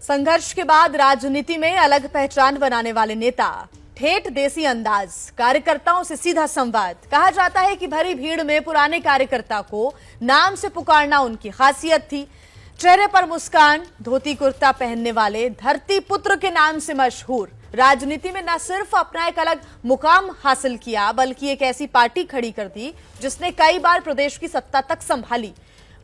संघर्ष के बाद राजनीति में अलग पहचान बनाने वाले नेता, ठेठ देसी अंदाज, कार्यकर्ताओं से सीधा संवाद। कहा जाता है कि भरी भीड़ में पुराने कार्यकर्ता को नाम से पुकारना उनकी खासियत थी। चेहरे पर मुस्कान, धोती कुर्ता पहनने वाले धरती पुत्र के नाम से मशहूर राजनीति में न सिर्फ अपना एक अलग मुकाम हासिल किया, बल्कि एक ऐसी पार्टी खड़ी कर दी जिसने कई बार प्रदेश की सत्ता तक संभाली।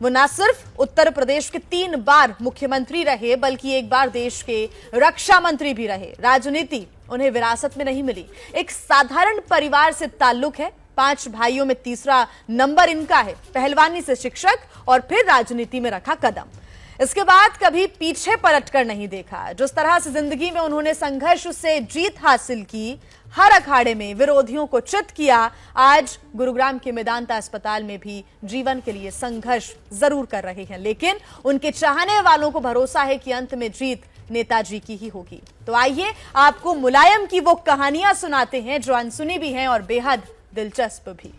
वो न सिर्फ उत्तर प्रदेश के 3 बार मुख्यमंत्री रहे, बल्कि एक बार देश के रक्षा मंत्री भी रहे। राजनीति उन्हें विरासत में नहीं मिली, एक साधारण परिवार से ताल्लुक है। 5 भाइयों में तीसरा नंबर इनका है। पहलवानी से शिक्षक और फिर राजनीति में रखा कदम। इसके बाद कभी पीछे पलटकर नहीं देखा। जिस तरह से जिंदगी में उन्होंने संघर्ष से जीत हासिल की, हर अखाड़े में विरोधियों को चित किया, आज गुरुग्राम के मेदांता अस्पताल में भी जीवन के लिए संघर्ष जरूर कर रहे हैं। लेकिन उनके चाहने वालों को भरोसा है कि अंत में जीत नेताजी की ही होगी। तो आइए आपको मुलायम की वो कहानियां सुनाते हैं जो अनसुनी भी हैं और बेहद दिलचस्प भी।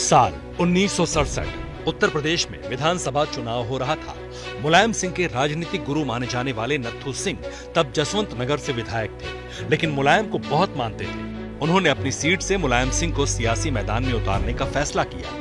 साल 1967 उत्तर प्रदेश में विधानसभा चुनाव हो रहा था। मुलायम सिंह के राजनीतिक गुरु माने जाने वाले नत्थू सिंह तब जसवंत नगर से विधायक थे, लेकिन मुलायम को बहुत मानते थे। उन्होंने अपनी सीट से मुलायम सिंह को सियासी मैदान में उतारने का फैसला किया।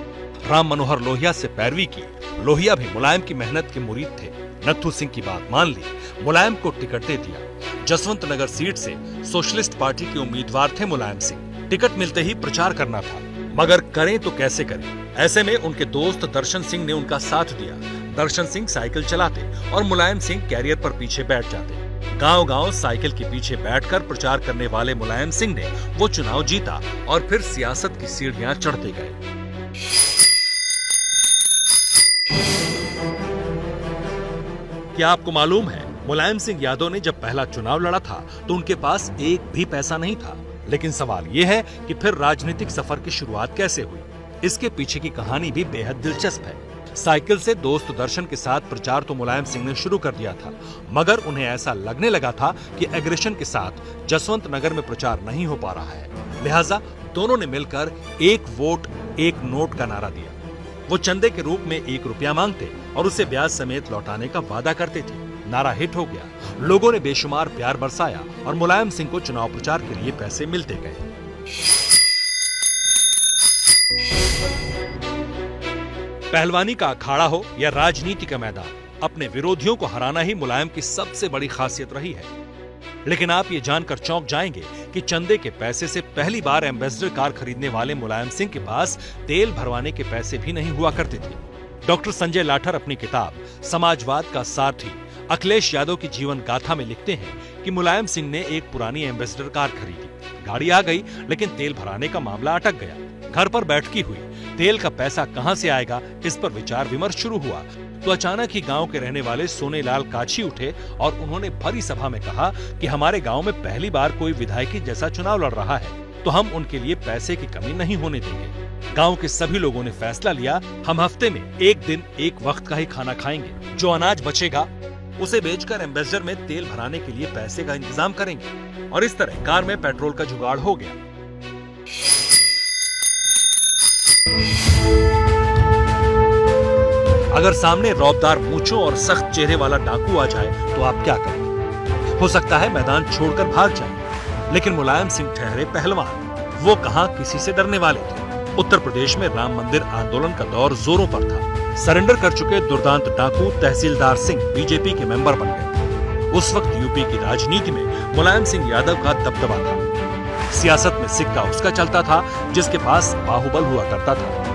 राम मनोहर लोहिया से पैरवी की। लोहिया भी मुलायम की मेहनत के मुरीद थे। नत्थू सिंह की बात मान ली, मुलायम को टिकट दे दिया। जसवंत नगर सीट से सोशलिस्ट पार्टी के उम्मीदवार थे मुलायम सिंह। टिकट मिलते ही प्रचार करना था, मगर करें तो कैसे करें। ऐसे में उनके दोस्त दर्शन सिंह ने उनका साथ दिया। दर्शन सिंह साइकिल चलाते और मुलायम सिंह कैरियर पर पीछे बैठ जाते। गांव-गांव साइकिल के पीछे बैठकर प्रचार करने वाले मुलायम सिंह ने वो चुनाव जीता और फिर सियासत की सीढ़ियां चढ़ते गए। क्या आपको मालूम है, मुलायम सिंह यादव ने जब पहला चुनाव लड़ा था तो उनके पास एक भी पैसा नहीं था। लेकिन सवाल ये है कि फिर राजनीतिक सफर की शुरुआत कैसे हुई। इसके पीछे की कहानी भी बेहद दिलचस्प है। साइकिल से दोस्त दर्शन के साथ प्रचार तो मुलायम सिंह ने शुरू कर दिया था, मगर उन्हें ऐसा लगने लगा था कि एग्रेशन के साथ जसवंत नगर में प्रचार नहीं हो पा रहा है। लिहाजा दोनों ने मिलकर 1 वोट 1 नोट का नारा दिया। वो चंदे के रूप में 1 रुपया मांगते और उसे ब्याज समेत लौटाने का वादा करते थे। नारा हिट हो गया। लोगों ने बेशुमार प्यार बरसाया और मुलायम सिंह को चुनाव प्रचार के लिए पैसे मिलते गए। पहलवानी का अखाड़ा हो या राजनीति का मैदान, अपने विरोधियों को हराना ही मुलायम की सबसे बड़ी खासियत रही है। लेकिन आप ये जानकर चौंक जाएंगे कि चंदे के पैसे से पहली बार एम्बेसडर कार खरीदने वाले मुलायम सिंह के पास तेल भरवाने के पैसे भी नहीं हुआ करते थे। डॉक्टर संजय लाठर अपनी किताब समाजवाद का सारथी अखिलेश यादव की जीवन गाथा में लिखते हैं कि मुलायम सिंह ने एक पुरानी एम्बेसडर कार खरीदी। गाड़ी आ गई, लेकिन तेल भराने का मामला अटक गया। घर पर बैठकी हुई, तेल का पैसा कहां से आएगा, इस पर विचार विमर्श शुरू हुआ। तो अचानक ही गांव के रहने वाले सोनेलाल काछी उठे और उन्होंने भरी सभा में कहा कि हमारे गांव में पहली बार कोई विधायकी जैसा चुनाव लड़ रहा है, तो हम उनके लिए पैसे की कमी नहीं होने देंगे। गांव के सभी लोगों ने फैसला लिया, हम हफ्ते में 1 दिन 1 वक्त का ही खाना खाएंगे। जो अनाज बचेगा उसे बेचकर एम्बेसडर में तेल भराने के लिए पैसे का इंतजाम करेंगे। और इस तरह कार में पेट्रोल का जुगाड़ हो गया। अगर सामने रौबदार मूंछों और सख्त चेहरे वाला डाकू आ जाए तो आप क्या करेंगे? हो सकता है मैदान छोड़कर भाग जाए। लेकिन मुलायम सिंह ठहरे पहलवान। वो कहां किसी से डरने वाले थे। उत्तर प्रदेश में राम मंदिर आंदोलन का दौर जोरों पर था। सरेंडर कर चुके दुर्दांत डाकू तहसीलदार सिंह बीजेपी के मेंबर बन गए। उस वक्त यूपी की राजनीति में मुलायम सिंह यादव का दबदबा था। सियासत में सिक्का उसका चलता था जिसके पास बाहुबल हुआ करता था।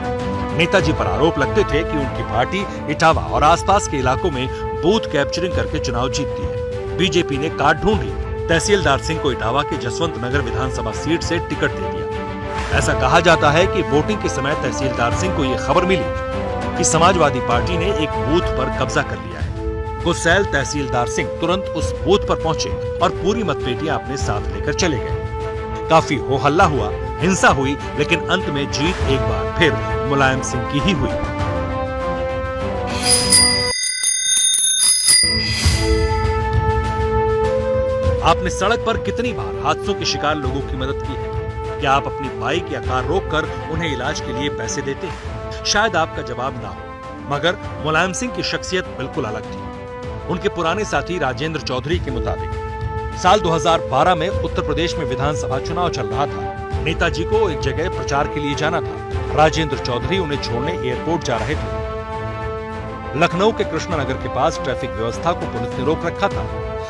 नेताजी पर आरोप लगते थे कि उनकी पार्टी इटावा और आसपास के इलाकों में बूथ कैप्चरिंग करके चुनाव जीतती है। बीजेपी ने काट ढूंढी, तहसीलदार सिंह को इटावा के जसवंत नगर विधानसभा सीट से टिकट दे दिया। ऐसा कहा जाता है कि वोटिंग के समय तहसीलदार सिंह को ये खबर मिली कि समाजवादी पार्टी ने एक बूथ पर कब्जा कर लिया है। गुस्सैल तहसीलदार सिंह तुरंत उस बूथ पर पहुंचे और पूरी मतपेटियां अपने साथ लेकर चले गए। काफी हो हल्ला हुआ, हिंसा हुई, लेकिन अंत में जीत एक बार फिर मुलायम सिंह की ही हुई। आपने सड़क पर कितनी बार हादसों के शिकार लोगों की मदद की है? क्या आप अपनी बाइक या कार रोककर उन्हें इलाज के लिए पैसे देते हैं? शायद आपका जवाब ना हो, मगर मुलायम सिंह की शख्सियत बिल्कुल अलग थी। उनके पुराने साथी राजेंद्र चौधरी के मुताबिक साल 2012 में उत्तर प्रदेश में विधानसभा चुनाव चल रहा था। नेताजी को एक जगह प्रचार के लिए जाना था। राजेंद्र चौधरी उन्हें छोड़ने एयरपोर्ट जा रहे थे। लखनऊ के कृष्णानगर के पास ट्रैफिक व्यवस्था को पुलिस ने रोक रखा था।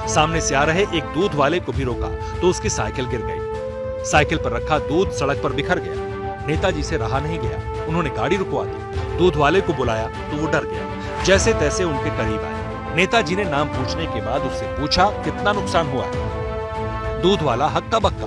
सामने से आ रहे एक दूध वाले को भी रोका तो उसकी साइकिल गिर गई। साइकिल पर रखा दूध सड़क पर बिखर गया। नेताजी से रहा नहीं गया, उन्होंने गाड़ी रुकवा दी। दूध वाले को बुलाया तो वो डर गया। जैसे तैसे उनके करीब आए। नेताजी ने नाम पूछने के बाद उससे पूछा कितना नुकसान हुआ है। दूध वाला हक्का बक्का,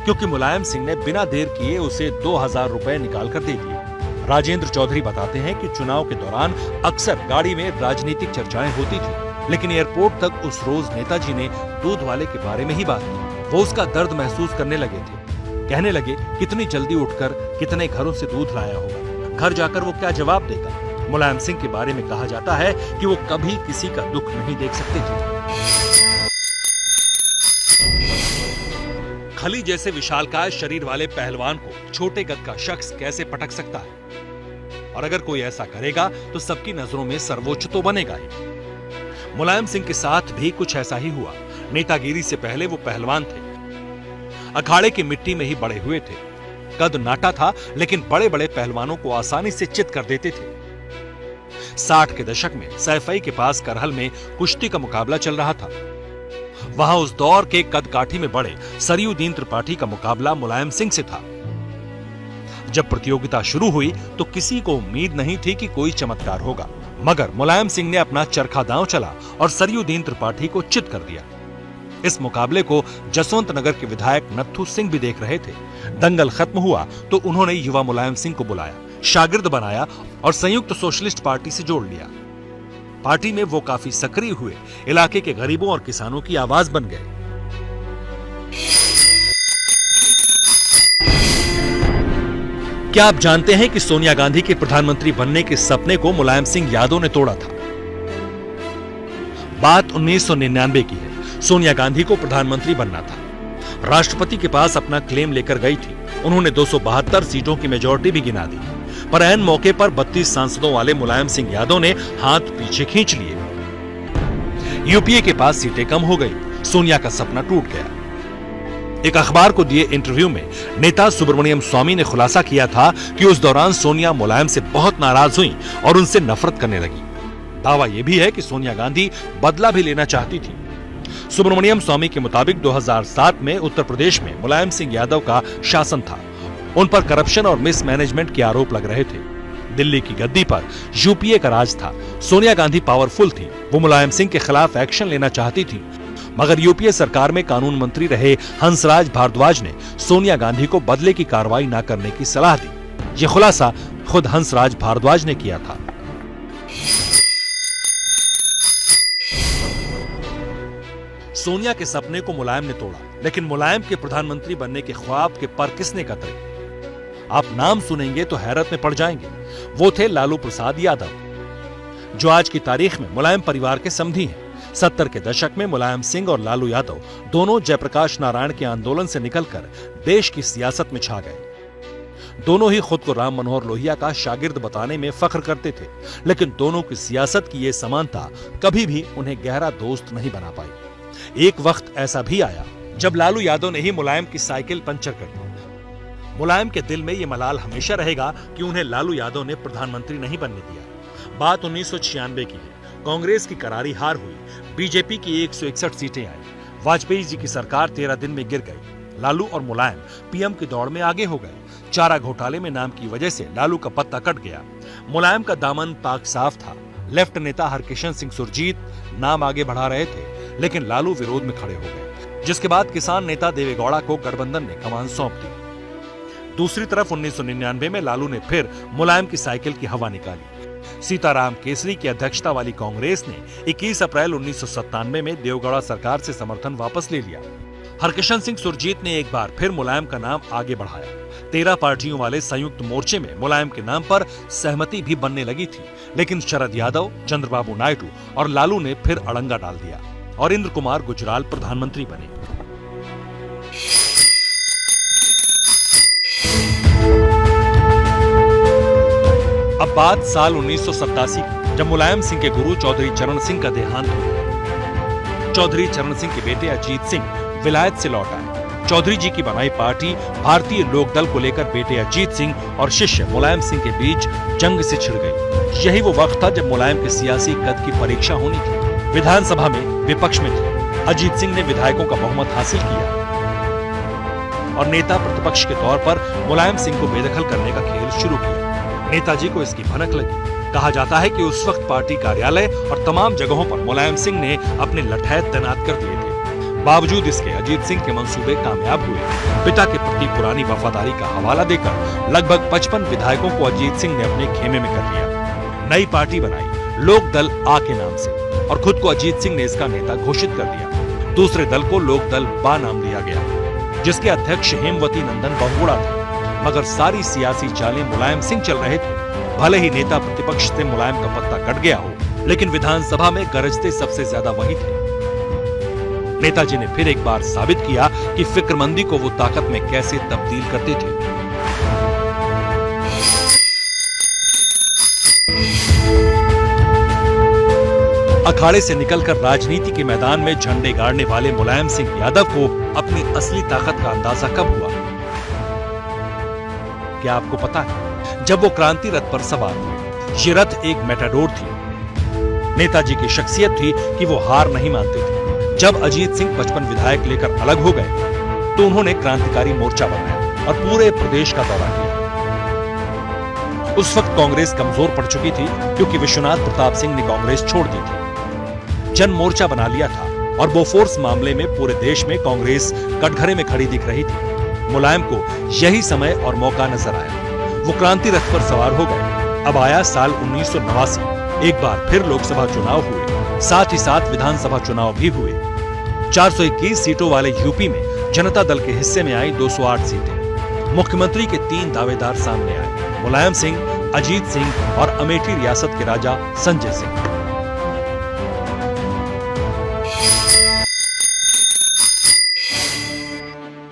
क्योंकि मुलायम सिंह ने बिना देर किए उसे 2000 रुपए निकाल कर दे दिए। राजेंद्र चौधरी बताते हैं कि चुनाव के दौरान अक्सर गाड़ी में राजनीतिक चर्चाएं होती थी, लेकिन एयरपोर्ट तक उस रोज नेताजी ने दूध वाले के बारे में ही बात की। वो उसका दर्द महसूस करने लगे थे। कहने लगे कितनी जल्दी उठकर कितने घरों से दूध लाया होगा, घर जाकर वो क्या जवाब देगा। मुलायम सिंह के बारे में कहा जाता है कि वो कभी किसी का दुख नहीं देख सकते थे। खली जैसे विशालकाय शरीर वाले पहलवान को छोटे कद का शख्स कैसे पटक सकता है? और अगर कोई ऐसा करेगा तो सबकी नजरों में सर्वोच्च तो बनेगा ही। मुलायम सिंह के साथ भी कुछ ऐसा ही हुआ। नेतागिरी से पहले वो पहलवान थे। अखाड़े की मिट्टी में ही बड़े हुए थे। कद नाटा था, लेकिन बड़े बड़े पहलवानों को आसानी से चित कर देते थे। 60 के दशक में सैफई के पास करहल में कुश्ती का मुकाबला चल रहा था। वहां उस दौर के कद काठी में बड़े सरयुद्दीन त्रिपाठी का मुकाबला मुलायम सिंह से था। जब प्रतियोगिता शुरू हुई तो किसी को उम्मीद नहीं थी कि कोई चमत्कार होगा, मगर मुलायम सिंह ने अपना चरखा दांव चला और सरयुद्दीन त्रिपाठी को चित कर दिया। इस मुकाबले को जसवंत नगर के विधायक नत्थू सिंह भी देख रहे थे। दंगल खत्म हुआ तो उन्होंने युवा मुलायम सिंह को बुलाया, शागिर्द बनाया और संयुक्त सोशलिस्ट पार्टी से जोड़ लिया। पार्टी में वो काफी सक्रिय हुए, इलाके के गरीबों और किसानों की आवाज बन गए। क्या आप जानते हैं कि सोनिया गांधी के प्रधानमंत्री बनने के सपने को मुलायम सिंह यादव ने तोड़ा था? बात 1999 की है। सोनिया गांधी को प्रधानमंत्री बनना था। राष्ट्रपति के पास अपना क्लेम लेकर गई थी। उन्होंने 272 सीटों की मेजॉरिटी भी गिना दी, पर ऐन मौके पर 32 सांसदों वाले मुलायम सिंह यादव ने हाथ पीछे खींच लिए। यूपीए के पास सीटें कम हो गई। सोनिया का सपना टूट गया। एक अखबार को दिए इंटरव्यू में नेता सुब्रमण्यम स्वामी ने खुलासा किया था कि उस दौरान सोनिया मुलायम से बहुत नाराज हुई और उनसे नफरत करने लगी। दावा यह भी है कि सोनिया गांधी बदला भी लेना चाहती थी। सुब्रमण्यम स्वामी के मुताबिक 2007 में उत्तर प्रदेश में मुलायम सिंह यादव का शासन था। उन पर करप्शन और मिसमैनेजमेंट के आरोप लग रहे थे। दिल्ली की गद्दी पर यूपीए का राज था। सोनिया गांधी पावरफुल थी। वो मुलायम सिंह के खिलाफ एक्शन लेना चाहती थी, मगर यूपीए सरकार में कानून मंत्री रहे हंसराज भारद्वाज ने सोनिया गांधी को बदले की कार्रवाई न करने की सलाह दी। ये खुलासा खुद हंसराज भारद्वाज ने किया था। सोनिया के सपने को मुलायम ने तोड़ा, लेकिन मुलायम के प्रधानमंत्री बनने के ख्वाब के पर किसने कतरे? आप नाम सुनेंगे तो हैरत में पड़ जाएंगे। वो थे लालू प्रसाद यादव, जो आज की तारीख में मुलायम परिवार के समधी हैं। 70 के दशक में मुलायम सिंह और लालू यादव दोनों जयप्रकाश नारायण के आंदोलन से निकलकर देश की सियासत में छा गए। दोनों ही खुद को राम मनोहर लोहिया का शागिर्द बताने में फख्र करते थे, लेकिन दोनों की सियासत की ये समानता कभी भी उन्हें गहरा दोस्त नहीं बना पाई। एक वक्त ऐसा भी आया जब लालू यादव ने ही मुलायम की साइकिल पंचर कर दी। मुलायम के दिल में ये मलाल हमेशा रहेगा कि उन्हें लालू यादव ने प्रधानमंत्री नहीं बनने दिया। बात 1996 की है। कांग्रेस की करारी हार हुई। बीजेपी की 161 सीटें आई। वाजपेयी जी की सरकार 13 दिन में गिर गई। लालू और मुलायम पीएम की दौड़ में आगे हो गए। चारा घोटाले में नाम की वजह से लालू का पत्ता कट गया। मुलायम का दामन पाक साफ था। लेफ्ट नेता हरकिशन सिंह सुरजीत नाम आगे बढ़ा रहे थे, लेकिन लालू विरोध में खड़े हो गए, जिसके बाद किसान नेता देवेगौड़ा को गठबंधन ने कमान सौंप दी। दूसरी तरफ 1999 में लालू ने फिर मुलायम की साइकिल की हवा निकाली। सीताराम केसरी की अध्यक्षता वाली कांग्रेस ने 21 अप्रैल 1997 में देवगौड़ा सरकार से समर्थन वापस ले लिया। हरकिशन सिंह सुरजीत ने एक बार फिर मुलायम का नाम आगे बढ़ाया। 13 पार्टियों वाले संयुक्त मोर्चे में मुलायम के नाम पर सहमति भी बनने लगी थी, लेकिन शरद यादव, चंद्रबाबू नायडू और लालू ने फिर अड़ंगा डाल दिया और इंद्र कुमार गुजराल प्रधानमंत्री बने। अब बात साल 1987 की, जब मुलायम सिंह के गुरु चौधरी चरण सिंह का देहांत हुआ। चौधरी चरण सिंह के बेटे अजीत सिंह विलायत से लौट आए। चौधरी जी की बनाई पार्टी भारतीय लोकदल को लेकर बेटे अजीत सिंह और शिष्य मुलायम सिंह के बीच जंग से छिड़ गई। यही वो वक्त था जब मुलायम के सियासी कद की परीक्षा होनी थी। विधानसभा में विपक्ष में थे। अजीत सिंह ने विधायकों का बहुमत हासिल किया और नेता प्रतिपक्ष के तौर पर मुलायम सिंह को बेदखल करने का खेल शुरू किया। नेताजी को इसकी भनक लगी। कहा जाता है कि उस वक्त पार्टी कार्यालय और तमाम जगहों पर मुलायम सिंह ने अपने लठैत तैनात कर दिए थे। बावजूद इसके अजीत सिंह के मंसूबे कामयाब हुए। पिता के प्रति पुरानी वफादारी का हवाला देकर लगभग 55 विधायकों को अजीत सिंह ने अपने खेमे में कर लिया। नई पार्टी बनाई, लोकदल आ के नाम से, और खुद को अजीत सिंह ने इसका नेता घोषित कर दिया। दूसरे दल को लोकदल बा नाम दिया गया, जिसके अध्यक्ष हेमवती नंदन बहुगुणा थे। मगर सारी सियासी चालें मुलायम सिंह चल रहे थे। भले ही नेता प्रतिपक्ष से मुलायम का पत्ता कट गया हो, लेकिन विधानसभा में गरजते सबसे ज्यादा वही थे। नेताजी ने फिर एक बार साबित किया कि फिक्रमंदी को वो ताकत में कैसे तब्दील करते थे। अखाड़े से निकलकर राजनीति के मैदान में झंडे गाड़ने वाले मुलायम सिंह यादव को अपनी असली ताकत का अंदाजा कब हुआ? क्या आपको पता है? जब वो क्रांति रथ पर सवार हुए। ये रथ एक मेटाडोर थी। नेताजी की शख्सियत थी कि वो हार नहीं मानते थे। जब अजीत सिंह 55 विधायक लेकर अलग हो गए तो उन्होंने क्रांतिकारी मोर्चा बनाया और पूरे प्रदेश का दौरा किया। उस वक्त कांग्रेस कमजोर पड़ चुकी थी क्योंकि विश्वनाथ प्रताप सिंह ने कांग्रेस छोड़ दी थी। जन मोर्चा बना लिया था और बोफोर्स मामले में पूरे देश में कांग्रेस कटघरे में खड़ी दिख रही थी। मुलायम को यही समय और मौका नजर आया। वो क्रांति रथ पर सवार हो गए। अब आया साल 1989। एक बार फिर लोकसभा चुनाव हुए, साथ ही साथ विधानसभा चुनाव भी हुए। 421 सीटों वाले यूपी में जनता दल के हिस्से में आई 208 सीटें। मुख्यमंत्री के 3 दावेदार सामने आए, मुलायम सिंह, अजीत सिंह और अमेठी रियासत के राजा संजय सिंह।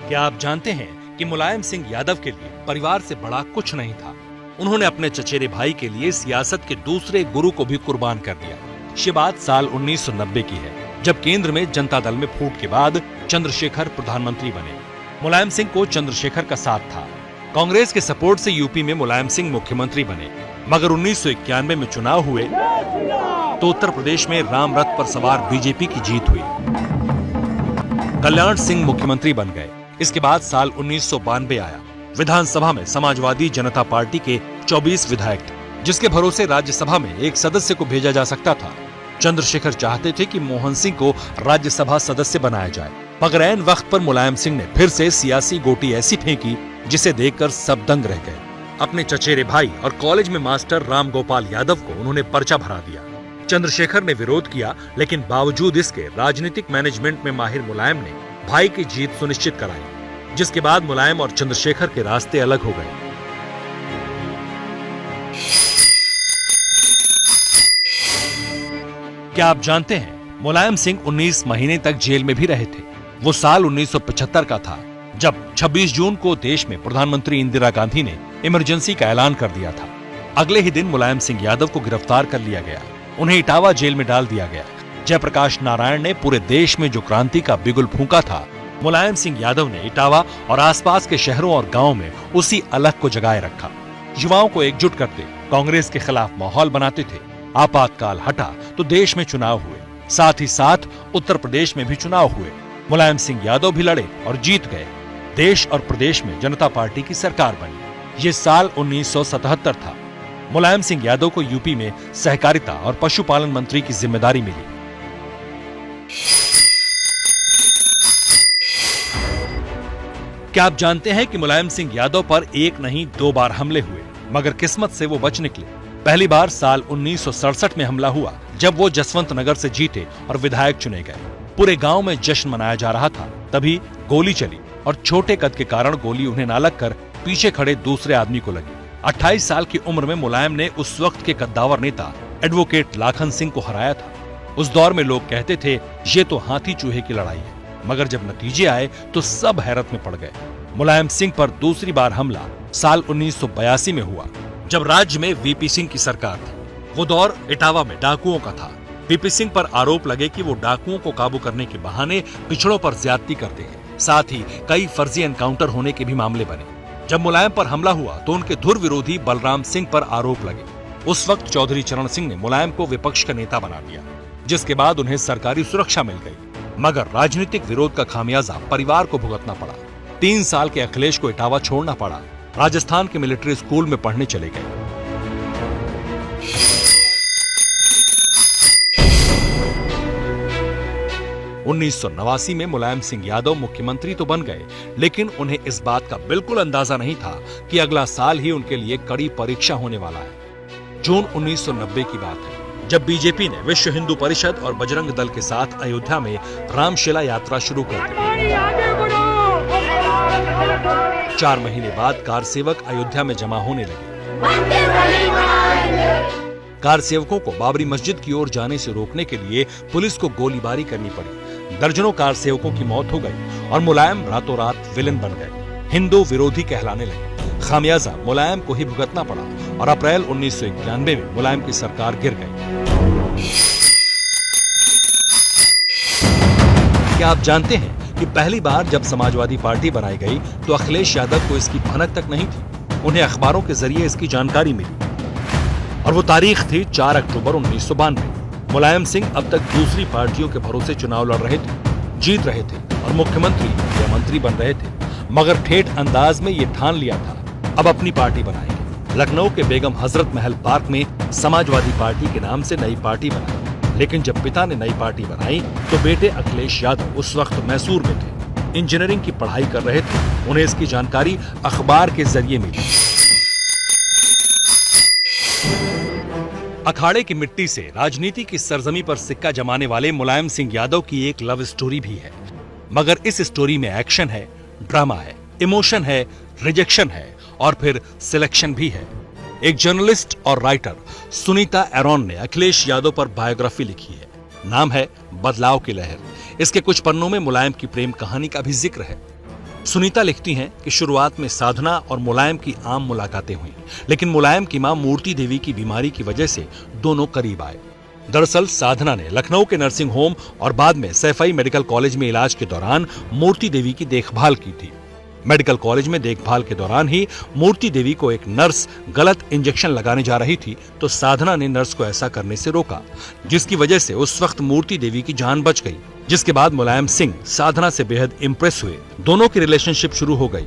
क्या आप जानते हैं कि मुलायम सिंह यादव के लिए परिवार से बड़ा कुछ नहीं था? उन्होंने अपने चचेरे भाई के लिए सियासत के दूसरे गुरु को भी कुर्बान कर दिया। ये बात साल 1990 की है, जब केंद्र में जनता दल में फूट के बाद चंद्रशेखर प्रधानमंत्री बने। मुलायम सिंह को चंद्रशेखर का साथ था। कांग्रेस के सपोर्ट से यूपी में मुलायम सिंह मुख्यमंत्री बने। मगर 1991 में चुनाव हुए तो उत्तर प्रदेश में राम रथ पर सवार बीजेपी की जीत हुई। कल्याण सिंह मुख्यमंत्री बन गए। इसके बाद साल 1992 आया। विधानसभा में समाजवादी जनता पार्टी के 24 विधायक थे, जिसके भरोसे राज्यसभा में एक सदस्य को भेजा जा सकता था। चंद्रशेखर चाहते थे कि मोहन सिंह को राज्यसभा सदस्य बनाया जाए, मगर ऐन वक्त पर मुलायम सिंह ने फिर से सियासी गोटी ऐसी फेंकी जिसे देखकर सब दंग रह गए। अपने चचेरे भाई और कॉलेज में मास्टर राम गोपाल यादव को उन्होंने पर्चा भरा दिया। चंद्रशेखर ने विरोध किया, लेकिन बावजूद इसके राजनीतिक मैनेजमेंट में माहिर मुलायम ने भाई की जीत सुनिश्चित कराई, जिसके बाद मुलायम और चंद्रशेखर के रास्ते अलग हो गए। क्या आप जानते हैं, मुलायम सिंह 19 महीने तक जेल में भी रहे थे। वो साल 1975 का था, जब 26 जून को देश में प्रधानमंत्री इंदिरा गांधी ने इमरजेंसी का ऐलान कर दिया था। अगले ही दिन मुलायम सिंह यादव को गिरफ्तार कर लिया गया। उन्हें इटावा जेल में डाल दिया गया। जयप्रकाश नारायण ने पूरे देश में जो क्रांति का बिगुल फूंका था, मुलायम सिंह यादव ने इटावा और आसपास के शहरों और गांवों में उसी अलख को जगाए रखा। युवाओं को एकजुट करते, कांग्रेस के खिलाफ माहौल बनाते थे। आपातकाल हटा तो देश में चुनाव हुए, साथ ही साथ उत्तर प्रदेश में भी चुनाव हुए। मुलायम सिंह यादव भी लड़े और जीत गए। देश और प्रदेश में जनता पार्टी की सरकार बनी। ये साल 1977 था। मुलायम सिंह यादव को यूपी में सहकारिता और पशुपालन मंत्री की जिम्मेदारी मिली। क्या आप जानते हैं कि मुलायम सिंह यादव पर एक नहीं 2 बार हमले हुए, मगर किस्मत से वो बच निकले। पहली बार साल 1967 में हमला हुआ, जब वो जसवंत नगर से जीते और विधायक चुने गए। पूरे गांव में जश्न मनाया जा रहा था, तभी गोली चली और छोटे कद के कारण गोली उन्हें ना लगकर पीछे खड़े दूसरे आदमी को लगी। 28 साल की उम्र में मुलायम ने उस वक्त के कद्दावर नेता एडवोकेट लाखन सिंह को हराया था। उस दौर में लोग कहते थे ये तो हाथी चूहे की लड़ाई है, मगर जब नतीजे आए तो सब हैरत में पड़ गए। मुलायम सिंह पर दूसरी बार हमला साल 1982 में हुआ, जब राज्य में वीपी सिंह की सरकार थी। वो दौर इटावा में डाकुओं का था। वीपी सिंह पर आरोप लगे कि वो डाकुओं को काबू करने के बहाने पिछड़ों पर ज्यादती करते हैं। साथ ही कई फर्जी एनकाउंटर होने के भी मामले बने। जब मुलायम पर हमला हुआ तो उनके धुर विरोधी बलराम सिंह पर आरोप लगे। उस वक्त चौधरी चरण सिंह ने मुलायम को विपक्ष का नेता बना दिया, जिसके बाद उन्हें सरकारी सुरक्षा मिल गई। मगर राजनीतिक विरोध का खामियाजा परिवार को भुगतना पड़ा। 3 साल के अखिलेश को इटावा छोड़ना पड़ा। राजस्थान के मिलिट्री स्कूल में पढ़ने चले गए। उन्नीस में मुलायम सिंह यादव मुख्यमंत्री तो बन गए, लेकिन उन्हें इस बात का बिल्कुल अंदाजा नहीं था कि अगला साल ही उनके लिए कड़ी परीक्षा होने वाला है। जून 1990 की बात है, जब बीजेपी ने विश्व हिंदू परिषद और बजरंग दल के साथ अयोध्या में रामशिला यात्रा शुरू कर दी। 4 महीने बाद कार सेवक अयोध्या में जमा होने लगे। कार सेवकों को बाबरी मस्जिद की ओर जाने से रोकने के लिए पुलिस को गोलीबारी करनी पड़ी। दर्जनों कार सेवकों की मौत हो गई और मुलायम रातों रात विलेन बन गए, हिंदू विरोधी कहलाने लगे। खामियाजा मुलायम को ही भुगतना पड़ा और अप्रैल 1991 में मुलायम की सरकार गिर गई। क्या आप जानते हैं कि पहली बार जब समाजवादी पार्टी बनाई गई तो अखिलेश यादव को इसकी भनक तक नहीं थी। उन्हें अखबारों के जरिए इसकी जानकारी मिली और वो तारीख थी 4 अक्टूबर 1992। मुलायम सिंह अब तक दूसरी पार्टियों के भरोसे चुनाव लड़ रहे थे, जीत रहे थे और मुख्यमंत्री या मंत्री बन रहे थे, मगर ठेठ अंदाज में ये ठान लिया था अब अपनी पार्टी बनाएंगे। लखनऊ के बेगम हजरत महल पार्क में समाजवादी पार्टी के नाम से नई पार्टी बनाई, लेकिन जब पिता ने नई पार्टी बनाई तो बेटे अखिलेश यादव उस वक्त मैसूर में थे, इंजीनियरिंग की पढ़ाई कर रहे थे। उन्हें इसकी जानकारी अखबार के जरिए मिली। अखाड़े की मिट्टी से राजनीति की सरजमी पर सिक्का जमाने वाले मुलायम सिंह यादव की एक लव स्टोरी भी है, मगर इस स्टोरी में एक्शन है, ड्रामा है, इमोशन है, रिजेक्शन है और फिर सिलेक्शन भी है। एक जर्नलिस्ट और राइटर सुनीता एरोन ने अखिलेश यादव पर बायोग्राफी लिखी है, नाम है बदलाव की लहर। इसके कुछ पन्नों में मुलायम की प्रेम कहानी का भी जिक्र है। सुनीता लिखती हैं कि शुरुआत में साधना और मुलायम की आम मुलाकातें हुई, लेकिन मुलायम की मां मूर्ति देवी की बीमारी की वजह से दोनों करीब आए। दरअसल साधना ने लखनऊ के नर्सिंग होम और बाद में सैफई मेडिकल कॉलेज में इलाज के दौरान मूर्ति देवी की देखभाल की थी। मेडिकल कॉलेज में देखभाल के दौरान ही मूर्ति देवी को एक नर्स गलत इंजेक्शन लगाने जा रही थी, तो साधना ने नर्स को ऐसा करने से रोका, जिसकी वजह से उस वक्त मूर्ति देवी की जान बच गई। जिसके बाद मुलायम सिंह साधना से बेहद इंप्रेस हुए, दोनों की रिलेशनशिप शुरू हो गई।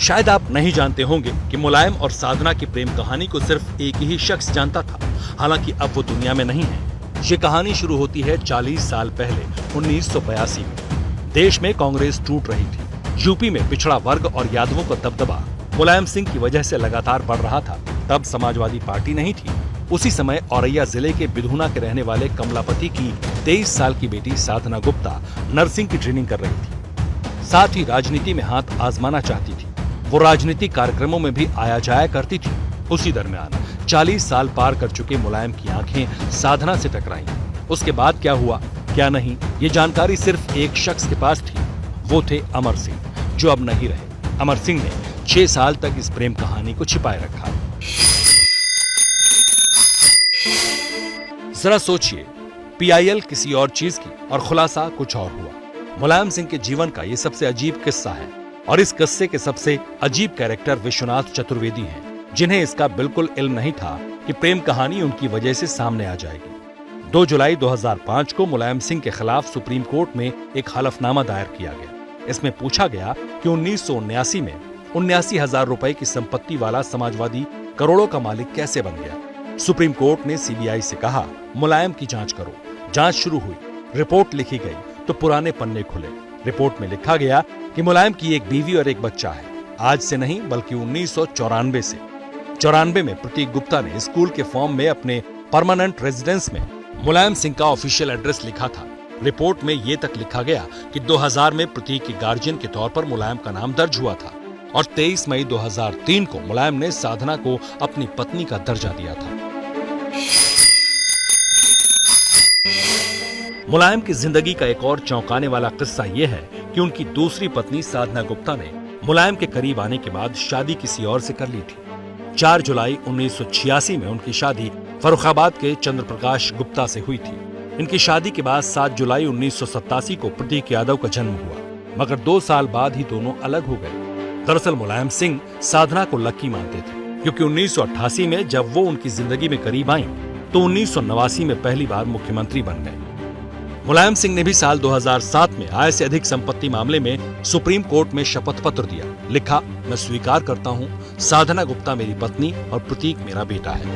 शायद आप नहीं जानते होंगे कि मुलायम और साधना की प्रेम कहानी को सिर्फ एक ही शख्स जानता था, हालांकि अब वो दुनिया में नहीं है। ये कहानी शुरू होती है 40 साल पहले 1982 में। देश में कांग्रेस टूट रही थी, यूपी में पिछड़ा वर्ग और यादवों का दबदबा मुलायम सिंह की वजह से लगातार बढ़ रहा था। तब समाजवादी पार्टी नहीं थी। उसी समय औरैया जिले के बिधुना के रहने वाले कमलापति की 23 साल की बेटी साधना गुप्ता नर्सिंग की ट्रेनिंग कर रही थी, साथ ही राजनीति में हाथ आजमाना चाहती थी। वो राजनीतिक कार्यक्रमों में भी आया जाया करती थी। उसी दरमियान 40 साल पार कर चुके मुलायम की आंखें साधना से टकराईं। उसके बाद क्या हुआ क्या नहीं, ये जानकारी सिर्फ एक शख्स के पास थी। वो थे अमर सिंह, जो अब नहीं रहे। अमर सिंह ने 6 साल तक इस प्रेम कहानी को छिपाए रखा। जरा सोचिए, पीआईएल किसी और चीज की और खुलासा कुछ और हुआ। मुलायम सिंह के जीवन का ये सबसे अजीब किस्सा है और इस किस्से के सबसे अजीब कैरेक्टर विश्वनाथ चतुर्वेदी हैं, जिन्हें इसका बिल्कुल इल्म नहीं था कि प्रेम कहानी उनकी वजह से सामने आ जाएगी। 2 जुलाई 2005 को मुलायम सिंह के खिलाफ सुप्रीम कोर्ट में एक हलफनामा दायर किया गया। इसमें पूछा गया कि 1979 में 79,000 रुपए की संपत्ति वाला समाजवादी करोड़ों का मालिक कैसे बन गया। सुप्रीम कोर्ट ने सीबीआई से कहा, मुलायम की जांच करो। जांच शुरू हुई, रिपोर्ट लिखी गई तो पुराने पन्ने खुले। रिपोर्ट में लिखा गया कि मुलायम की एक बीवी और एक बच्चा है। आज से नहीं बल्कि 1994 से। 94 में प्रतीक गुप्ता ने स्कूल के फॉर्म में अपने परमानेंट रेजिडेंस में मुलायम सिंह का ऑफिशियल एड्रेस लिखा था। रिपोर्ट में ये तक लिखा गया कि 2000 में प्रतीक के गार्जियन के तौर पर मुलायम का नाम दर्ज हुआ था और 23 मई 2003 को मुलायम ने साधना को अपनी पत्नी का दर्जा दिया था। मुलायम की जिंदगी का एक और चौंकाने वाला किस्सा यह है कि उनकी दूसरी पत्नी साधना गुप्ता ने मुलायम के करीब आने के बाद शादी किसी और से कर ली थी। 4 जुलाई 1986 में उनकी शादी फर्रुखाबाद के चंद्रप्रकाश गुप्ता से हुई थी। इनकी शादी के बाद 7 जुलाई 1987 को प्रतीक यादव का जन्म हुआ, मगर 2 साल बाद ही दोनों अलग हो गए। दरअसल मुलायम सिंह साधना को लकी मानते थे, क्योंकि 1988 में जब वो उनकी जिंदगी में करीब आई तो 1989 में पहली बार मुख्यमंत्री बन गए। मुलायम सिंह ने भी साल 2007 में आय से अधिक संपत्ति मामले में सुप्रीम कोर्ट में शपथ पत्र दिया। लिखा, मैं स्वीकार करता हूं, साधना गुप्ता मेरी पत्नी और प्रतीक मेरा बेटा है।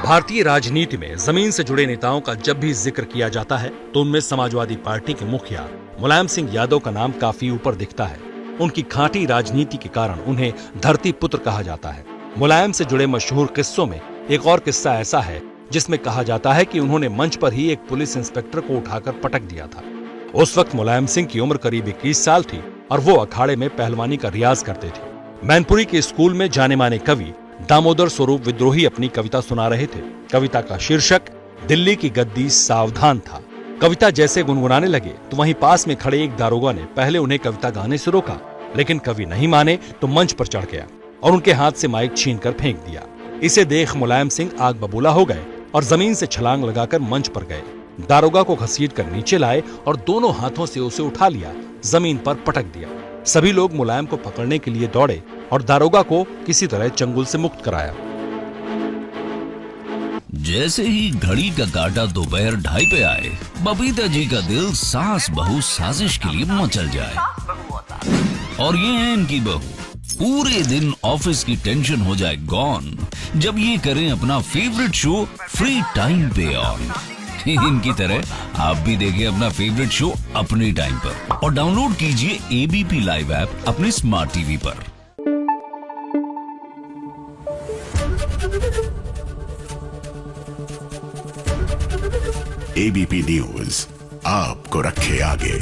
भारतीय राजनीति में जमीन से जुड़े नेताओं का जब भी जिक्र किया जाता है तो उनमें समाजवादी पार्टी के मुखिया मुलायम सिंह यादव का नाम काफी ऊपर दिखता है। उनकी खांटी राजनीति के कारण उन्हें धरती पुत्र कहा जाता है। मुलायम से जुड़े मशहूर किस्सों में एक और किस्सा ऐसा है जिसमें कहा जाता है कि उन्होंने मंच पर ही एक पुलिस इंस्पेक्टर को उठाकर पटक दिया था। उस वक्त मुलायम सिंह की उम्र करीब 21 साल थी और वो अखाड़े में पहलवानी का रियाज करते थे। मैनपुरी के स्कूल में जाने माने कवि दामोदर स्वरूप विद्रोही अपनी कविता सुना रहे थे। कविता का शीर्षक दिल्ली की गद्दी सावधान था। कविता जैसे गुनगुनाने लगे तो वहीं पास में खड़े एक दारोगा ने पहले उन्हें कविता गाने से रोका, लेकिन कवि नहीं माने तो मंच पर चढ़ गया और उनके हाथ से माइक छीनकर फेंक दिया। इसे देख मुलायम सिंह आग बबूला हो गए और जमीन से छलांग लगाकर मंच पर गए। दारोगा को घसीटकर नीचे लाए और दोनों हाथों से उसे उठा लिया, जमीन पर पटक दिया। सभी लोग मुलायम को पकड़ने के लिए दौड़े और दारोगा को किसी तरह चंगुल से मुक्त कराया। जैसे ही घड़ी का काटा दोपहर 2:30 पे आए, बबीता जी का दिल सास बहू साजिश के लिए मचल जाए। और ये है इनकी बहू, पूरे दिन ऑफिस की टेंशन हो जाए गॉन जब ये करें अपना फेवरेट शो फ्री टाइम पे ऑन। इनकी तरह आप भी देखिए अपना फेवरेट शो अपने टाइम पर और डाउनलोड कीजिए एबीपी लाइव ऐप अपने स्मार्ट टीवी पर। एबीपी न्यूज आपको रखे आगे।